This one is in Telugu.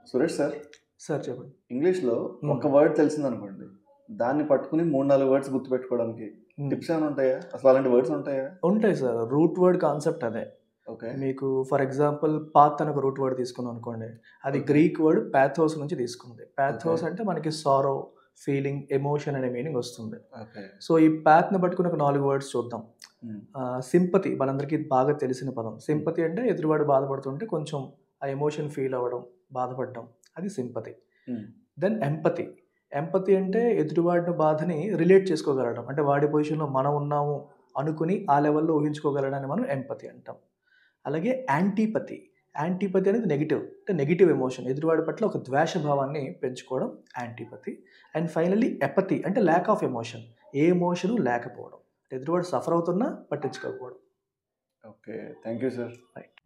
సురేష్ సార్, సార్ చెప్పండి. ఇంగ్లీష్లో ఒక వర్డ్ తెలిసిందనుకోండి, దాన్ని పట్టుకుని 3-4 వర్డ్స్ గుర్తుపెట్టుకోవడానికి టిప్స్ ఏమైనా ఉంటాయా? అసలు అలాంటి వర్డ్స్ ఉంటాయా? ఉంటాయి సార్. రూట్ వర్డ్ కాన్సెప్ట్ అదే. ఓకే. మీకు ఫర్ ఎగ్జాంపుల్ పాత్ అని ఒక రూట్ వర్డ్ తీసుకున్నాం అనుకోండి, అది గ్రీక్ వర్డ్ ప్యాథోస్ నుంచి తీసుకుంది. ప్యాథోస్ అంటే మనకి సారో, ఫీలింగ్, ఎమోషన్ అనే మీనింగ్ వస్తుంది. సో ఈ ప్యాత్ని పట్టుకుని ఒక 4 వర్డ్స్ చూద్దాం. సింపతి మనందరికీ బాగా తెలిసిన పదం. సింపతి అంటే ఎదురువాడు బాధపడుతుంటే కొంచెం ఆ ఎమోషన్ ఫీల్ అవ్వడం, బాధపడడం, అది సింపతి. Then empathy. ఎంపతి అంటే ఎదుటివాడిని బాధని రిలేట్ చేసుకోగలడం, అంటే వాడి పొజిషన్లో మనం ఉన్నాము అనుకుని ఆ లెవెల్లో ఊహించుకోగలడాన్ని మనం ఎంపతి అంటాం. అలాగే యాంటీపతి. యాంటీపతి అనేది నెగిటివ్, అంటే నెగిటివ్ ఎమోషన్, ఎదుటివాడి పట్ల ఒక ద్వేష భావాన్ని పెంచుకోవడం యాంటీపతి. అండ్ ఫైనల్లీ ఎపతి అంటే lack of emotion, A emotion లేకపోవడం, ఎదుటివాడు సఫర్ అవుతున్నా పట్టించుకోకపోవడం. Okay, thank you sir. Right.